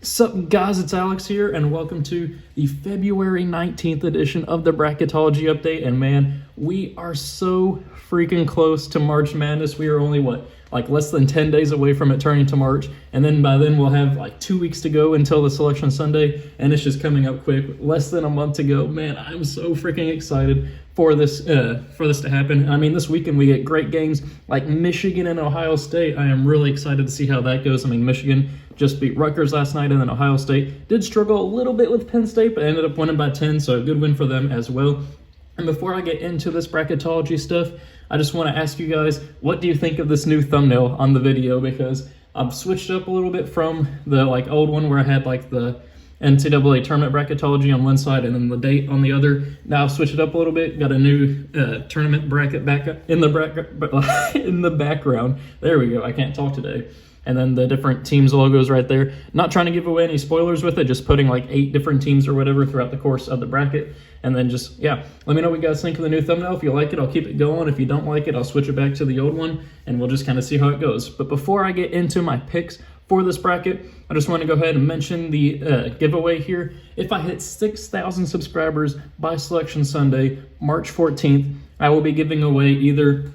Sup guys, it's Alex here, and welcome to the February 19th edition of the Bracketology update. And man, we are so freaking close to March Madness. We are only, less than 10 days away from it turning to March, and then by then we'll have like 2 weeks to go until the Selection Sunday, and it's just coming up quick. Less than a month to go. Man, I'm so freaking excited for this to happen. I mean, this weekend we get great games like Michigan and Ohio State. I am really excited to see how that goes. I mean, Michigan just beat Rutgers last night, and then Ohio State did struggle a little bit with Penn State, but ended up winning by 10, so a good win for them as well. And before I get into this bracketology stuff, I just want to ask you guys, what do you think of this new thumbnail on the video? Because I've switched up a little bit from the old one where I had the NCAA tournament bracketology on one side and then the date on the other. Now I've switched it up a little bit, got a new tournament bracket back in the background. There we go, I can't talk today. And then the different teams' logos right there. Not trying to give away any spoilers with it, just putting 8 different teams or whatever throughout the course of the bracket. And then just, let me know what you guys think of the new thumbnail. If you like it, I'll keep it going. If you don't like it, I'll switch it back to the old one, and we'll just kind of see how it goes. But before I get into my picks for this bracket, I just want to go ahead and mention the giveaway here. If I hit 6,000 subscribers by Selection Sunday, March 14th, I will be giving away either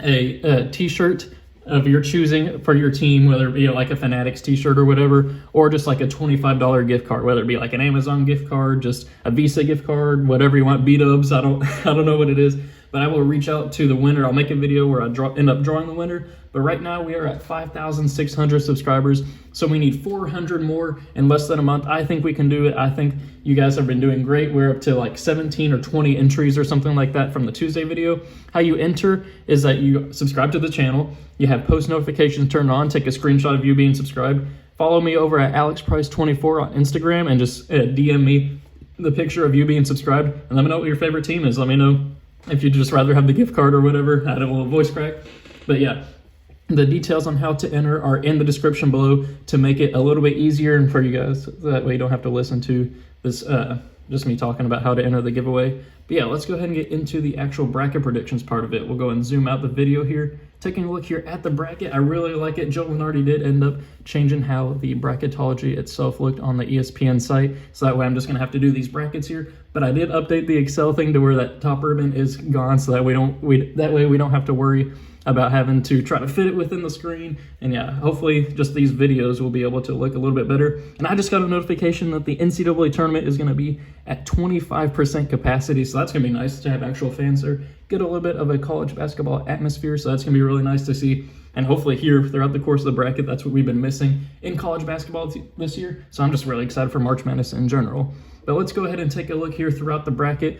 a t-shirt of your choosing for your team, whether it be a Fanatics t-shirt or whatever, or just a $25 gift card, whether it be an Amazon gift card, just a Visa gift card, whatever you want, B-dubs, I don't know what it is, but I will reach out to the winner. I'll make a video where I end up drawing the winner. But right now we are at 5,600 subscribers, so we need 400 more in less than a month. I think we can do it. I think you guys have been doing great. We're up to 17 or 20 entries or something like that from the Tuesday video. How you enter is that you subscribe to the channel, you have post notifications turned on, take a screenshot of you being subscribed, follow me over at AlexPrice24 on Instagram, and just DM me the picture of you being subscribed, and let me know what your favorite team is. Let me know if you'd just rather have the gift card or whatever. I had a little voice crack. But yeah, the details on how to enter are in the description below to make it a little bit easier and for you guys. That way you don't have to listen to this, just me talking about how to enter the giveaway. But yeah, let's go ahead and get into the actual bracket predictions part of it. We'll go and zoom out the video here. Taking a look here at the bracket, I really like it. Joe Lunardi did end up changing how the bracketology itself looked on the ESPN site, so that way I'm just going to have to do these brackets here. But I did update the Excel thing to where that top ribbon is gone, so that way we don't have to worry about having to try to fit it within the screen. And yeah, hopefully just these videos will be able to look a little bit better. And I just got a notification that the NCAA tournament is going to be at 25% capacity, so that's going to be nice to have actual fans there. Get a little bit of a college basketball atmosphere, so that's going to be really nice to see. And hopefully here throughout the course of the bracket, that's what we've been missing in college basketball this year. So I'm just really excited for March Madness in general. But let's go ahead and take a look here throughout the bracket.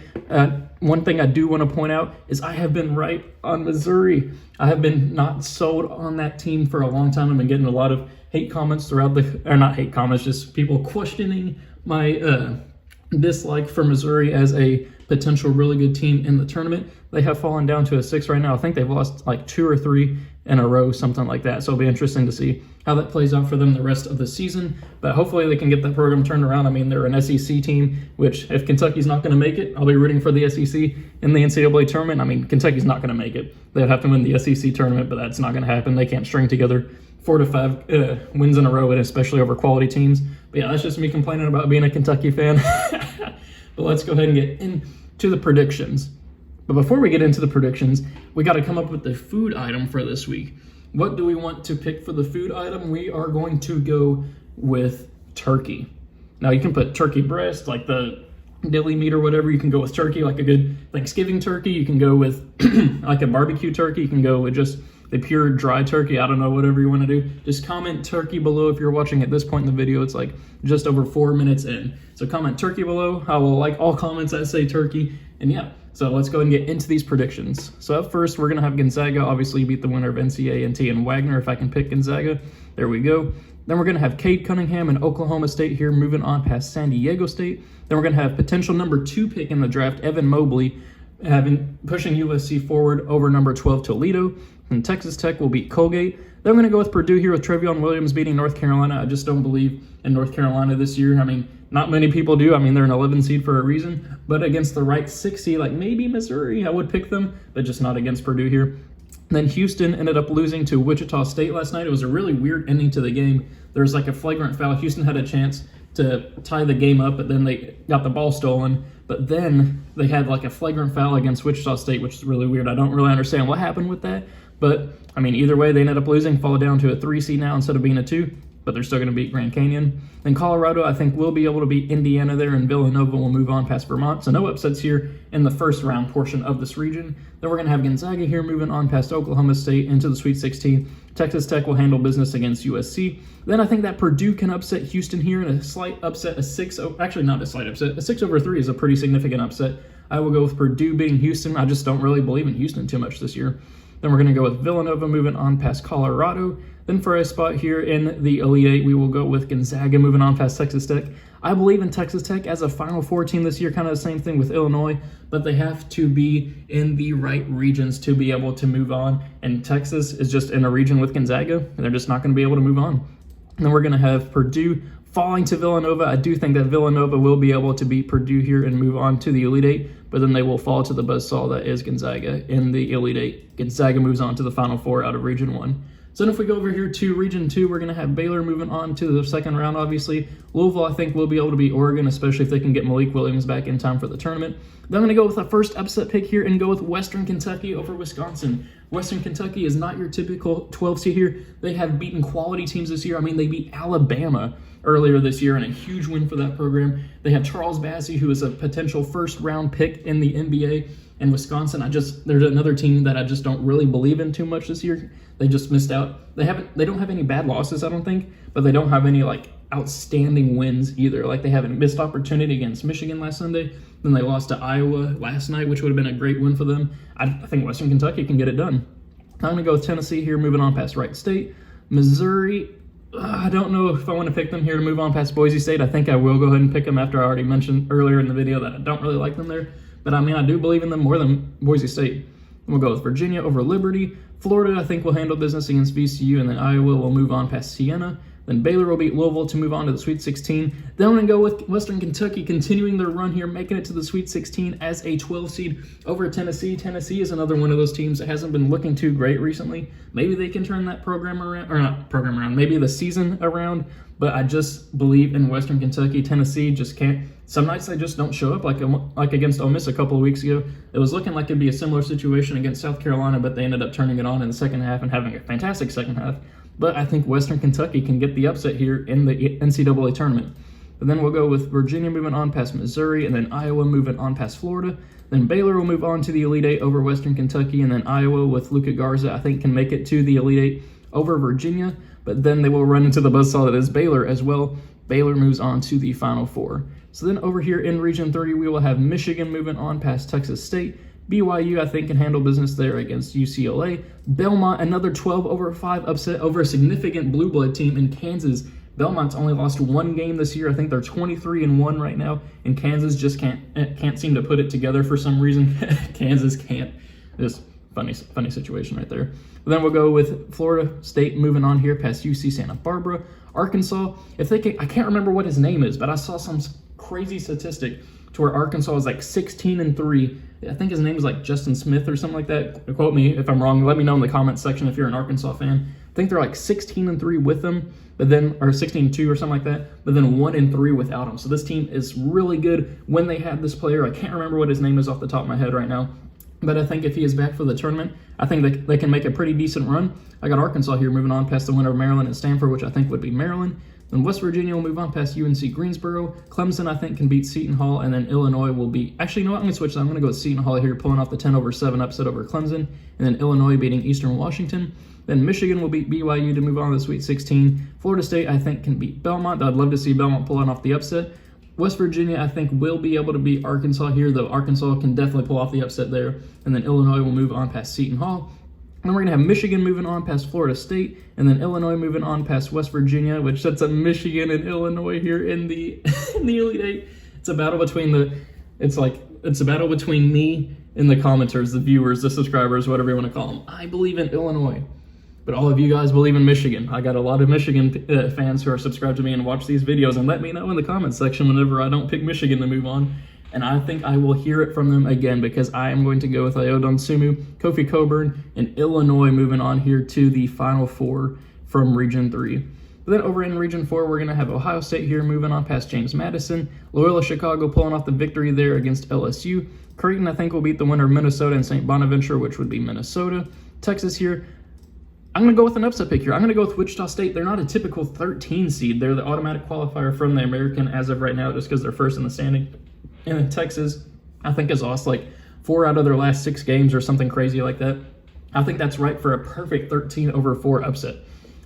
One thing I do want to point out is I have been right on Missouri. I have been not sold on that team for a long time. I've been getting a lot of hate comments throughout or not hate comments, just people questioning my dislike for Missouri as a potential really good team in the tournament. They have fallen down to a 6 right now. I think they've lost 2 or 3 in a row, something like that. So it'll be interesting to see how that plays out for them the rest of the season. But hopefully they can get that program turned around. I mean, they're an SEC team, which if Kentucky's not going to make it, I'll be rooting for the SEC in the NCAA tournament. I mean, Kentucky's not going to make it. They'd have to win the SEC tournament, but that's not going to happen. They can't string together 4 to 5 wins in a row, and especially over quality teams. But yeah, that's just me complaining about being a Kentucky fan. But let's go ahead and get into the predictions. But before we get into the predictions, we got to come up with the food item for this week. What do we want to pick for the food item? We are going to go with turkey. Now you can put turkey breast, like the deli meat or whatever. You can go with turkey, like a good Thanksgiving turkey. You can go with like a barbecue turkey. You can go with just the pure dry turkey. I don't know, whatever you want to do. Just comment turkey below if you're watching at this point in the video. It's just over 4 minutes in. So comment turkey below. I will like all comments that say turkey. And yeah, so let's go ahead and get into these predictions. So up first, we're going to have Gonzaga obviously beat the winner of NCAA and Wagner, if I can pick Gonzaga. There we go. Then we're going to have Cade Cunningham and Oklahoma State here, moving on past San Diego State. Then we're going to have potential number 2 pick in the draft, Evan Mobley, pushing USC forward over number 12 Toledo. And Texas Tech will beat Colgate. Then we're going to go with Purdue here with Trevion Williams beating North Carolina. I just don't believe in North Carolina this year. I mean, not many people do. I mean, they're an 11 seed for a reason. But against the right 6 seed, like maybe Missouri, I would pick them, but just not against Purdue here. Then Houston ended up losing to Wichita State last night. It was a really weird ending to the game. There was like a flagrant foul. Houston had a chance to tie the game up, but then they got the ball stolen. But then they had like a flagrant foul against Wichita State, which is really weird. I don't really understand what happened with that. But, I mean, either way, they ended up losing, fall down to a 3 seed now instead of being a 2. But they're still going to beat Grand Canyon. Then Colorado, I think, will be able to beat Indiana there, and Villanova will move on past Vermont. So no upsets here in the first round portion of this region. Then we're going to have Gonzaga here moving on past Oklahoma State into the Sweet 16. Texas Tech will handle business against USC. Then I think that Purdue can upset Houston here in a slight upset, actually not a slight upset, a 6/3 is a pretty significant upset. I will go with Purdue beating Houston. I just don't really believe in Houston too much this year. Then we're going to go with Villanova moving on past Colorado. Then for a spot here in the Elite Eight, we will go with Gonzaga moving on past Texas Tech. I believe in Texas Tech as a Final Four team this year, kind of the same thing with Illinois, but they have to be in the right regions to be able to move on. And Texas is just in a region with Gonzaga, and they're just not going to be able to move on. And then we're going to have Purdue falling to Villanova. I do think that Villanova will be able to beat Purdue here and move on to the Elite Eight, but then they will fall to the buzzsaw that is Gonzaga in the Elite Eight. Gonzaga moves on to the Final Four out of Region 1. So then if we go over here to Region 2, we're going to have Baylor moving on to the second round, obviously. Louisville, I think, will be able to beat Oregon, especially if they can get Malik Williams back in time for the tournament. Then I'm going to go with the first upset pick here and go with Western Kentucky over Wisconsin. Western Kentucky is not your typical 12 seed here. They have beaten quality teams this year. I mean, they beat Alabama earlier this year in a huge win for that program. They have Charles Bassey, who is a potential first-round pick in the NBA. And Wisconsin, there's another team that I just don't really believe in too much this year. They just missed out. They don't have any bad losses, I don't think, but they don't have any like outstanding wins either. Like they have a missed opportunity against Michigan last Sunday, then they lost to Iowa last night, which would have been a great win for them. I think Western Kentucky can get it done. I'm gonna go with Tennessee here, moving on past Wright State. Missouri, I don't know if I want to pick them here to move on past Boise State. I think I will go ahead and pick them after I already mentioned earlier in the video that I don't really like them there. But I mean, I do believe in them more than Boise State. We'll go with Virginia over Liberty. Florida, I think, will handle business against VCU, and then Iowa will move on past Siena. Then Baylor will beat Louisville to move on to the Sweet 16. Then I'm going to go with Western Kentucky continuing their run here, making it to the Sweet 16 as a 12 seed over Tennessee. Tennessee is another one of those teams that hasn't been looking too great recently. Maybe they can turn that program around, or not program around, maybe the season around. But I just believe in Western Kentucky. Tennessee just can't. Some nights they just don't show up, like against Ole Miss a couple of weeks ago. It was looking like it'd be a similar situation against South Carolina, but they ended up turning it on in the second half and having a fantastic second half. But I think Western Kentucky can get the upset here in the NCAA tournament. And then we'll go with Virginia moving on past Missouri, and then Iowa moving on past Florida. Then Baylor will move on to the Elite Eight over Western Kentucky, and then Iowa with Luka Garza, I think, can make it to the Elite Eight over Virginia. But then they will run into the buzzsaw that is Baylor as well. Baylor moves on to the Final Four. So then over here in Region 30, we will have Michigan moving on past Texas State. BYU, I think, can handle business there against UCLA. Belmont, another 12/5 upset over a significant blue blood team in Kansas. Belmont's only lost one game this year. I think they're 23-1 right now, and Kansas just can't seem to put it together for some reason. Kansas can't. Just funny situation right there. But then we'll go with Florida State moving on here past UC Santa Barbara. Arkansas, I can't remember what his name is, but I saw some crazy statistic to where Arkansas is like 16-3. I think his name is like Justin Smith or something like that. Quote me if I'm wrong. Let me know in the comments section if you're an Arkansas fan. I think they're like 16-3 with them, but then or 16-2 or something like that. But then 1-3 without him. So this team is really good when they had this player. I can't remember what his name is off the top of my head right now. But I think if he is back for the tournament, I think they can make a pretty decent run. I got Arkansas here moving on past the winner of Maryland and Stanford, which I think would be Maryland. Then West Virginia will move on past UNC Greensboro. Clemson, I think, can beat Seton Hall. And then Illinois will beat... Actually, you know what? I'm going to switch that. I'm going to go with Seton Hall here, pulling off the 10/7 upset over Clemson. And then Illinois beating Eastern Washington. Then Michigan will beat BYU to move on to the Sweet 16. Florida State, I think, can beat Belmont. I'd love to see Belmont pulling off the upset. West Virginia, I think, will be able to beat Arkansas here, though Arkansas can definitely pull off the upset there. And then Illinois will move on past Seton Hall. And we're going to have Michigan moving on past Florida State, and then Illinois moving on past West Virginia, which sets up Michigan and Illinois here in the in the Elite Eight. It's a battle between it's a battle between me and the commenters, the viewers, the subscribers, whatever you want to call them. I believe in Illinois, but all of you guys believe in Michigan. I got a lot of Michigan fans who are subscribed to me and watch these videos, and let me know in the comments section whenever I don't pick Michigan to move on. and I think I will hear it from them again because I am going to go with Ayo Sumu, Kofi Coburn, and Illinois moving on here to the Final Four from Region 3. But then over in Region 4, we're going to have Ohio State here moving on past James Madison, Loyola Chicago pulling off the victory there against LSU. Creighton, I think, will beat the winner of Minnesota and St. Bonaventure, which would be Minnesota. Texas here, I'm going to go with an upset pick here. I'm going to go with Wichita State. They're not a typical 13 seed. They're the automatic qualifier from the American as of right now just because they're first in the standing. And then Texas, I think, has lost like 4 out of their last 6 games or something crazy like that. I think that's right for a perfect 13-over-4 upset.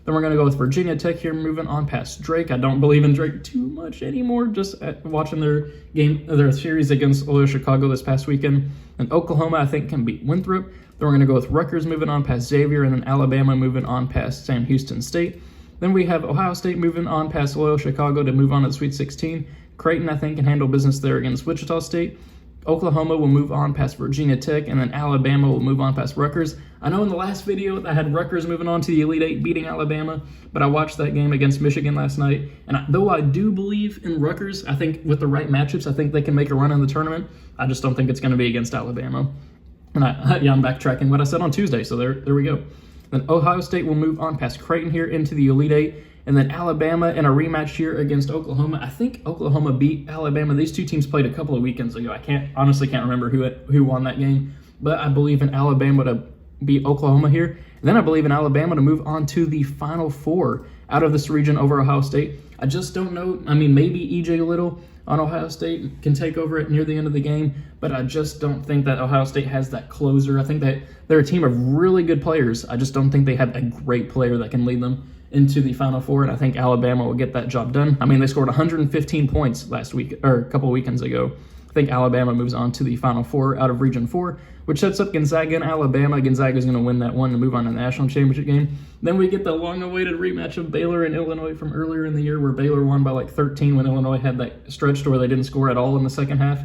Then we're going to go with Virginia Tech here, moving on past Drake. I don't believe in Drake too much anymore, just watching their series against Loyola Chicago this past weekend. And Oklahoma, I think, can beat Winthrop. Then we're going to go with Rutgers moving on past Xavier, and then Alabama moving on past Sam Houston State. Then we have Ohio State moving on past Loyola Chicago to move on to the Sweet 16. Creighton, I think, can handle business there against Wichita State. Oklahoma will move on past Virginia Tech, and then Alabama will move on past Rutgers. I know in the last video I had Rutgers moving on to the Elite Eight, beating Alabama, but I watched that game against Michigan last night, and though I do believe in Rutgers, I think with the right matchups, I think they can make a run in the tournament. I just don't think it's going to be against Alabama. And I'm backtracking what I said on Tuesday, so there we go. Then Ohio State will move on past Creighton here into the Elite Eight. And then Alabama in a rematch here against Oklahoma. I think Oklahoma beat Alabama. These two teams played a couple of weekends ago. I honestly can't remember who won that game. But I believe in Alabama to beat Oklahoma here. And then I believe in Alabama to move on to the Final Four out of this region over Ohio State. I just don't know. I mean, maybe E.J. Little on Ohio State can take over it near the end of the game. But I just don't think that Ohio State has that closer. I think that they're a team of really good players. I just don't think they have a great player that can lead them into the Final Four, and I think Alabama will get that job done. I mean, they scored 115 points last week, or a couple of weekends ago. I think Alabama moves on to the Final Four out of Region 4, which sets up Gonzaga and Alabama. Gonzaga is going to win that one to move on to the national championship game. Then we get the long-awaited rematch of Baylor and Illinois from earlier in the year, where Baylor won by like 13 when Illinois had that stretch to where they didn't score at all in the second half.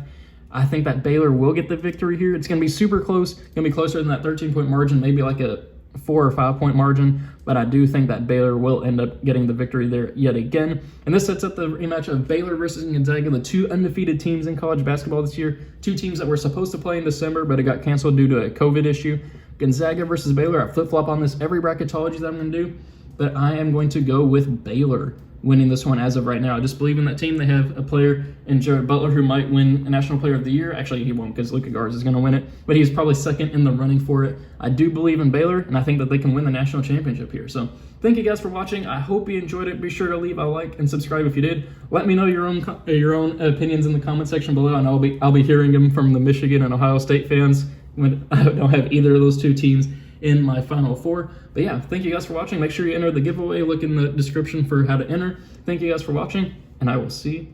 I think that Baylor will get the victory here. It's going to be super close. It's going to be closer than that 13-point margin, maybe like a 4 or 5 point margin, but I do think that Baylor will end up getting the victory there yet again. And this sets up the rematch of Baylor versus Gonzaga, the 2 undefeated teams in college basketball this year. 2 teams that were supposed to play in December, but it got canceled due to a COVID issue. Gonzaga versus Baylor. I flip-flop on this every bracketology that I'm going to do, but I am going to go with Baylor winning this one as of right now. I just believe in that team. They have a player in Jared Butler who might win a National Player of the Year. Actually, he won't because Luka Garza is going to win it, but he's probably second in the running for it. I do believe in Baylor, and I think that they can win the national championship here. So thank you guys for watching. I hope you enjoyed it. Be sure to leave a like and subscribe if you did. Let me know your own opinions in the comment section below. I know I'll be hearing them from the Michigan and Ohio State fans when I don't have either of those 2 teams in my Final Four. But yeah, thank you guys for watching. Make sure you enter the giveaway. Look in the description for how to enter. Thank you guys for watching, and I will see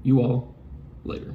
you all later.